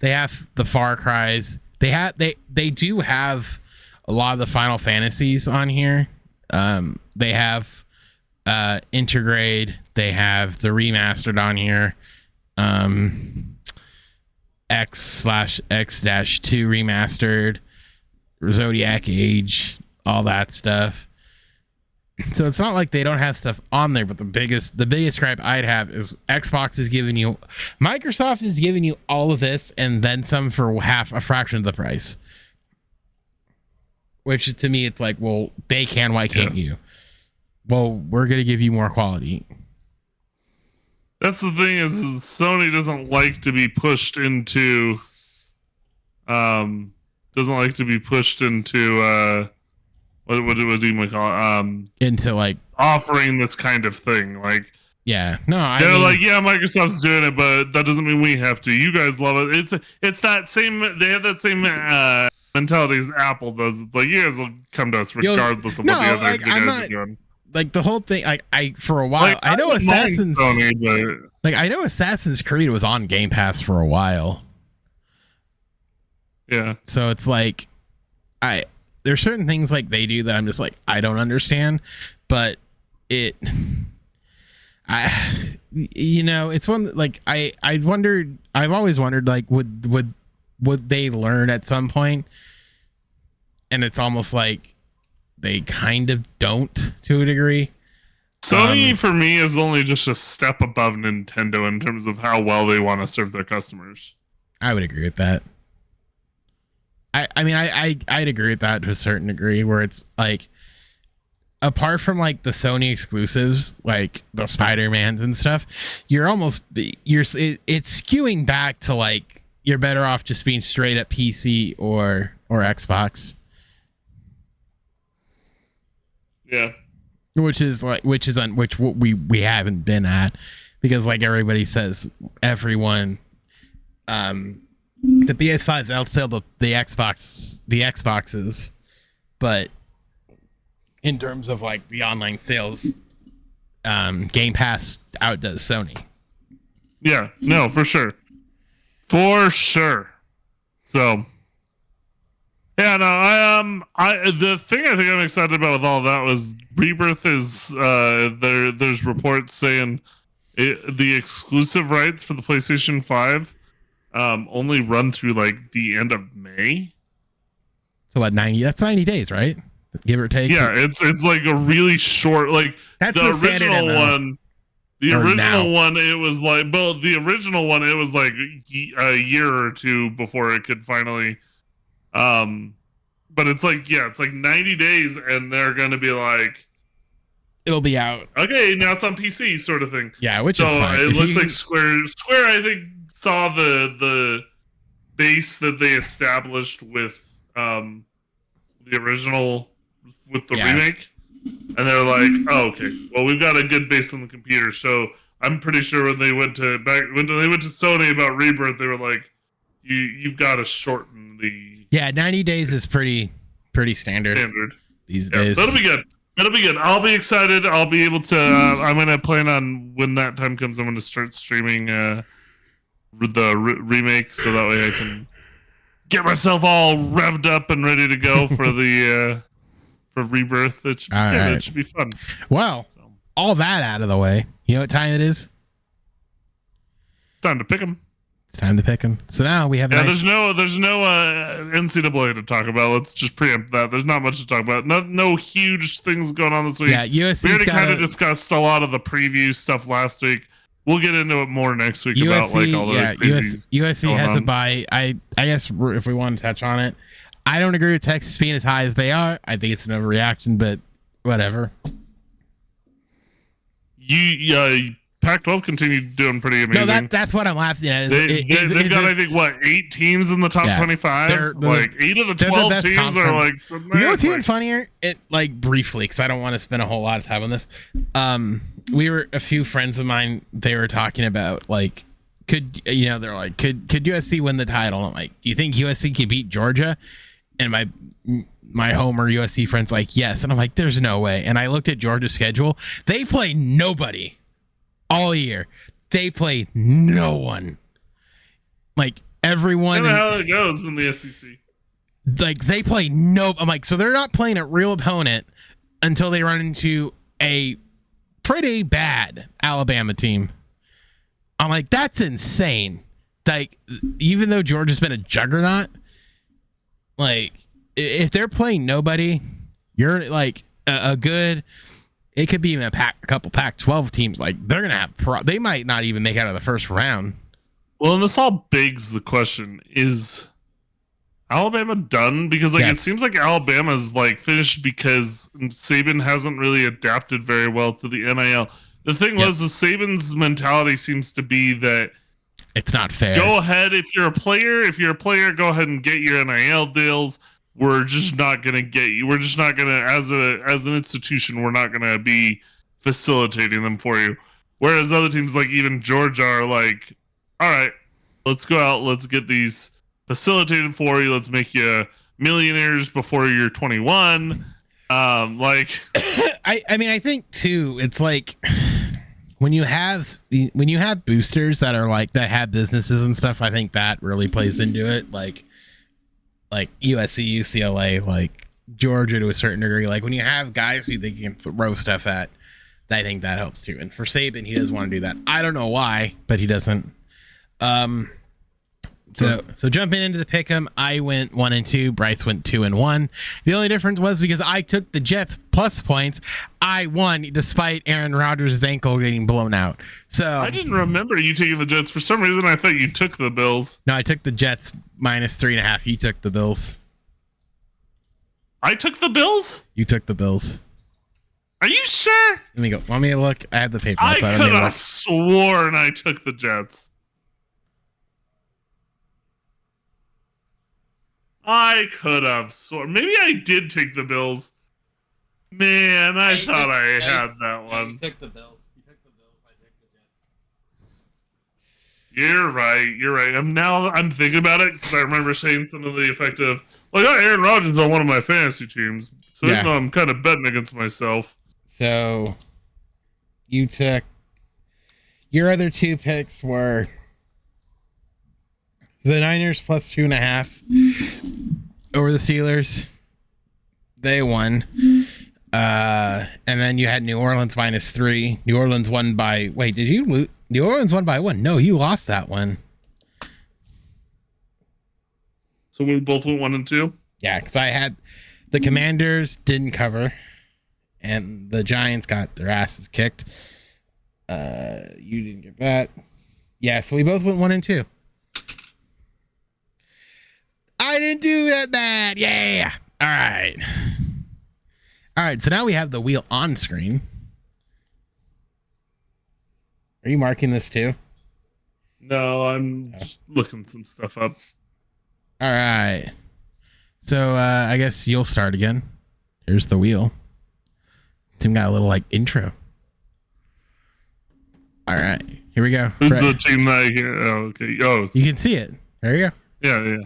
[SPEAKER 1] have the Far Cries. They do have a lot of the Final Fantasies on here. They have Intergrade. They have the remastered on here. X/X-2 remastered, Zodiac Age, all that stuff. So it's not like they don't have stuff on there, but the biggest gripe I'd have is Microsoft is giving you all of this and then some for a fraction of the price. Which to me, it's like, well, they can, why can't you? Well, we're going to give you more quality.
[SPEAKER 2] That's the thing, is Sony doesn't like to be pushed into what do you might call it?
[SPEAKER 1] Into like
[SPEAKER 2] offering this kind of thing. Like,
[SPEAKER 1] yeah, no,
[SPEAKER 2] they're like, yeah, Microsoft's doing it, but that doesn't mean we have to. You guys love it. It's that same. They have that same mentality as Apple does. It's like, you guys will come to us regardless of what the other guys are doing.
[SPEAKER 1] Like the whole thing, I for a while, like, I know Assassin's Creed was on Game Pass for a while.
[SPEAKER 2] Yeah.
[SPEAKER 1] So it's like, there's certain things like they do that I'm just like, I don't understand, but it's one like I've always wondered, like, would they learn at some point? And it's almost like they kind of don't, to a degree.
[SPEAKER 2] Sony, for me, is only just a step above Nintendo in terms of how well they want to serve their customers.
[SPEAKER 1] I would agree with that. I'd agree with that to a certain degree, where it's like, apart from like the Sony exclusives, like the Spider-Mans and stuff, it's skewing back to like, you're better off just being straight up PC or Xbox.
[SPEAKER 2] Yeah.
[SPEAKER 1] Which we haven't been at, because like everybody says, everyone, the PS5s outsell the Xboxes, but in terms of like the online sales, Game Pass outdoes Sony.
[SPEAKER 2] Yeah, no, for sure. For sure. So, yeah, no, the thing I think I'm excited about with all that was Rebirth is, there's reports saying the exclusive rights for the PlayStation 5 only run through like the end of May.
[SPEAKER 1] So what, 90? That's 90 days, right? Give or take.
[SPEAKER 2] Yeah, it's like a really short, like,
[SPEAKER 1] that's
[SPEAKER 2] the original one. The original one, it was like, well, the original one, it was like a year or two before it could finally, but it's like, yeah, it's like 90 days, and they're going to be like,
[SPEAKER 1] it'll be out.
[SPEAKER 2] Okay, now it's on PC, sort of thing.
[SPEAKER 1] Yeah, which is fine.
[SPEAKER 2] It looks like Square, I think, saw the base that they established with the original, with the remake. And they're like, oh, okay, well, we've got a good base on the computer. So I'm pretty sure when they went to Sony about Rebirth, they were like, you've got to shorten the...
[SPEAKER 1] Yeah, 90 days is pretty standard these days.
[SPEAKER 2] So it'll be good. I'll be excited. I'll be able to... I'm going to plan on, when that time comes, I'm going to start streaming the remake, so that way I can get myself all revved up and ready to go for the... for Rebirth. It should be fun.
[SPEAKER 1] Well, all that out of the way, you know what time it is?
[SPEAKER 2] It's time to pick them.
[SPEAKER 1] It's time to pick them. So now we have.
[SPEAKER 2] There's no NCAA to talk about. Let's just preempt that. There's not much to talk about. No huge things going on this week.
[SPEAKER 1] Yeah, USC.
[SPEAKER 2] We already kind of discussed a lot of the preview stuff last week. We'll get into it more next week about like all the
[SPEAKER 1] USC has a bye. I guess if we want to touch on it. I don't agree with Texas being as high as they are. I think it's an overreaction, but whatever.
[SPEAKER 2] Pac-12 continued doing pretty amazing.
[SPEAKER 1] No, that's what I'm laughing at.
[SPEAKER 2] They've got, I think, 8 teams in the top 25?
[SPEAKER 1] They're
[SPEAKER 2] like 8 of the 12 teams conference. Are like...
[SPEAKER 1] You know what's even funnier? It, like, briefly, because I don't want to spend a whole lot of time on this. We were, a few friends of mine, they were talking about, like, could USC win the title? I'm like, do you think USC could beat Georgia? And my Homer USC friend's like, yes. And I'm like, there's no way. And I looked at Georgia's schedule. They play nobody all year. They play no one. Like, everyone.
[SPEAKER 2] I don't know how it goes in the SEC.
[SPEAKER 1] like they play no. I'm like, so they're not playing a real opponent until they run into a pretty bad Alabama team. I'm like, that's insane. Like, even though Georgia's been a juggernaut, like if they're playing nobody, you're like a good. It could be even a couple Pac-12 teams. Like they're gonna have. They might not even make it out of the first round.
[SPEAKER 2] Well, and this all begs the question: is Alabama done? Because like it seems like Alabama's like finished because Saban hasn't really adapted very well to the NIL. The thing was, the Saban's mentality seems to be that
[SPEAKER 1] it's not fair.
[SPEAKER 2] Go ahead if you're a player. If you're a player, go ahead and get your NIL deals. We're just not gonna get you. We're just not gonna, as an institution, we're not gonna be facilitating them for you. Whereas other teams like even Georgia are like, all right, let's go out, let's get these facilitated for you. Let's make you millionaires before you're 21. I
[SPEAKER 1] mean, I think too, it's like when you have boosters that are like that have businesses and stuff, I think that really plays into it. Like USC, UCLA, like Georgia to a certain degree. Like when you have guys who they can throw stuff at, I think that helps too. And for Saban, he doesn't want to do that. I don't know why, but he doesn't. So jumping into the pick'em, I went 1-2. Bryce went 2-1. The only difference was because I took the Jets plus points. I won despite Aaron Rodgers' ankle getting blown out. So
[SPEAKER 2] I didn't remember you taking the Jets. For some reason, I thought you took the Bills.
[SPEAKER 1] No, I took the Jets minus 3.5. You took the Bills.
[SPEAKER 2] I took the Bills?
[SPEAKER 1] You took the Bills.
[SPEAKER 2] Are you sure?
[SPEAKER 1] Let me go. Want me to look? I have the paper.
[SPEAKER 2] I could have sworn I took the Jets. I could have sworn. Maybe I did take the Bills. Man, I thought I had that one.
[SPEAKER 1] You took the Bills. You took the Bills. I took the
[SPEAKER 2] Jets.
[SPEAKER 1] Jets.
[SPEAKER 2] You're right. I'm thinking about it because I remember saying something to the effect of, well, I got Aaron Rodgers on one of my fantasy teams. So even though I'm kind of betting against myself.
[SPEAKER 1] So you took your other two picks were the Niners plus 2.5 over the Steelers. They won. And then you had New Orleans minus 3. New Orleans won by, wait, did you lose? New Orleans won by 1. No, you lost that one.
[SPEAKER 2] So we both went 1 and 2?
[SPEAKER 1] Yeah, because I had the Commanders didn't cover and the Giants got their asses kicked. You didn't get that. Yeah, so we both went 1 and 2. I didn't do that bad. Yeah. All right. So now we have the wheel on screen. Are you marking this too?
[SPEAKER 2] No, I'm just looking some stuff up.
[SPEAKER 1] All right. So I guess you'll start again. Here's the wheel. Tim got a little like intro. All right. Here we go.
[SPEAKER 2] Who's the team that I hear? Oh, okay. Oh,
[SPEAKER 1] you can see it. There you go.
[SPEAKER 2] Yeah.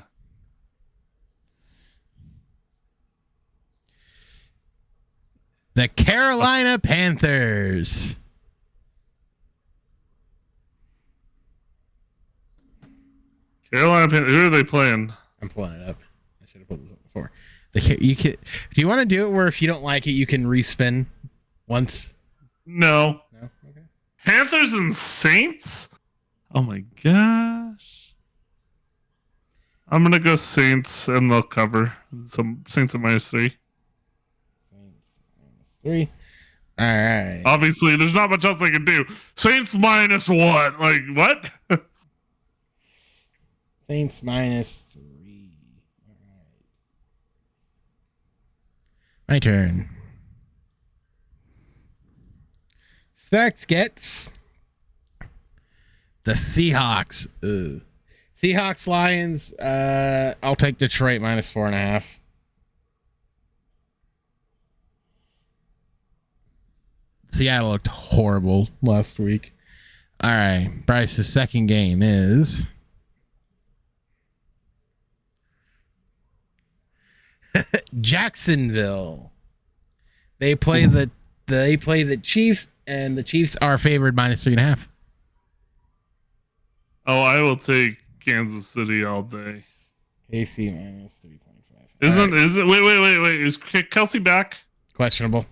[SPEAKER 1] The Carolina Panthers.
[SPEAKER 2] Carolina Panthers. Who are they playing?
[SPEAKER 1] I'm pulling it up. I should have pulled this up before. You can. Do you want to do it where if you don't like it, you can respin once?
[SPEAKER 2] No.
[SPEAKER 1] Okay.
[SPEAKER 2] Panthers and Saints? Oh my gosh. I'm gonna go Saints and they'll cover. Some Saints at minus 3.
[SPEAKER 1] Saints minus 3. All right.
[SPEAKER 2] Obviously, there's not much else I can do. Saints minus 1. Like what?
[SPEAKER 1] Saints minus 3. All right. My turn. Specs gets the Seahawks. Ugh. Seahawks Lions. I'll take Detroit minus 4.5. Seattle looked horrible last week. All right. Bryce's second game is Jacksonville. They play the Chiefs, and the Chiefs are favored minus 3.5.
[SPEAKER 2] Oh, I will take Kansas City all day.
[SPEAKER 1] AC minus 3.5.
[SPEAKER 2] Is it? Wait. Is Kelsey back?
[SPEAKER 1] Questionable.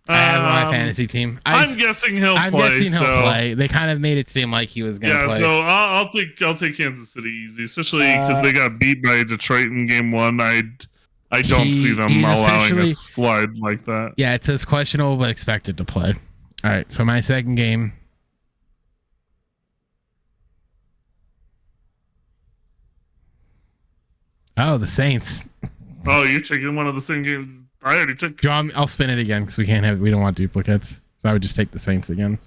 [SPEAKER 1] I have my fantasy team.
[SPEAKER 2] I'm guessing he'll play.
[SPEAKER 1] I'm guessing he'll play. They kind of made it seem like he was going to play.
[SPEAKER 2] Yeah, so I'll take Kansas City easy, especially because they got beat by Detroit in game 1. I don't see them allowing a slide like that.
[SPEAKER 1] Yeah, it says questionable but expected to play. All right, so my second game. Oh, the Saints.
[SPEAKER 2] Oh, you're taking one of the same games I already took.
[SPEAKER 1] I'll spin it again because we don't want duplicates. So I would just take the Saints again.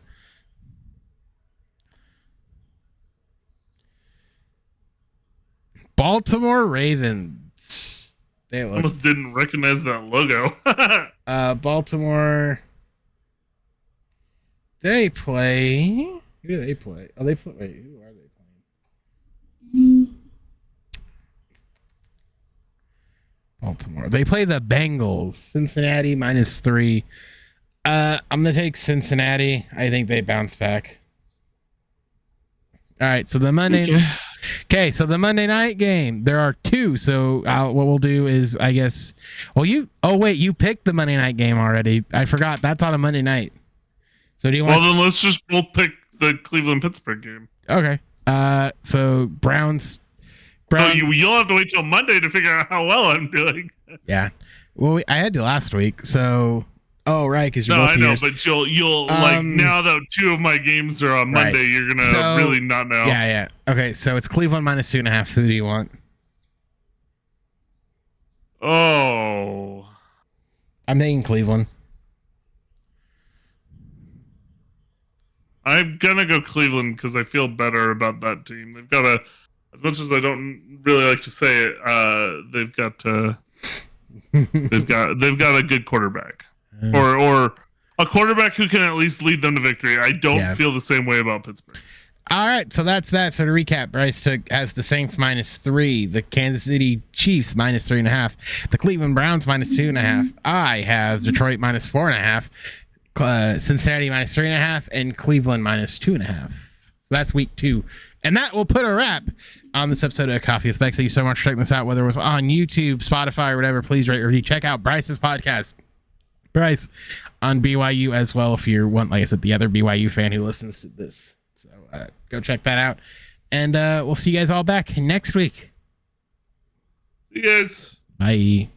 [SPEAKER 1] Baltimore Ravens. They
[SPEAKER 2] almost didn't recognize that logo.
[SPEAKER 1] Baltimore. They play. Who do they play? Oh, they play. Wait, who are they playing? Baltimore. They play the Bengals. Cincinnati -3. I'm gonna take Cincinnati. I think they bounce back. All right. So the Monday. Okay. So the Monday night game. There are 2. So what we'll do is, I guess. Well, you. Oh wait, you picked the Monday night game already. I forgot. That's on a Monday night. So do you want?
[SPEAKER 2] Well, then let's just both pick the Cleveland-Pittsburgh game.
[SPEAKER 1] Okay. So Browns.
[SPEAKER 2] Oh, you'll have to wait till Monday to figure out how well I'm doing.
[SPEAKER 1] Yeah. Well, I had to last week, so. Oh, right, because you're both
[SPEAKER 2] I know,
[SPEAKER 1] years.
[SPEAKER 2] but you'll like now that 2 of my games are on Monday, you're gonna really not know.
[SPEAKER 1] Yeah. Okay, so it's Cleveland -2.5. Who do you want?
[SPEAKER 2] Oh,
[SPEAKER 1] I'm thinking Cleveland.
[SPEAKER 2] I'm gonna go Cleveland because I feel better about that team. They've got as much as I don't really like to say it, they've got a good quarterback, or a quarterback who can at least lead them to victory. I don't feel the same way about Pittsburgh.
[SPEAKER 1] All right, so that's that. So to recap, Bryce has the Saints -3, the Kansas City Chiefs -3.5, the Cleveland Browns -2.5. I have Detroit -4.5, Cincinnati -3.5, and Cleveland -2.5. So that's week 2. And that will put a wrap on this episode of Coffee with Specs. Thank you so much for checking this out, whether it was on YouTube, Spotify, or whatever. Please rate, review. Check out Bryce's podcast, Bryce, on BYU as well, if you're one, like I said, the other BYU fan who listens to this. So go check that out. And we'll see you guys all back next week.
[SPEAKER 2] See you guys.
[SPEAKER 1] Bye.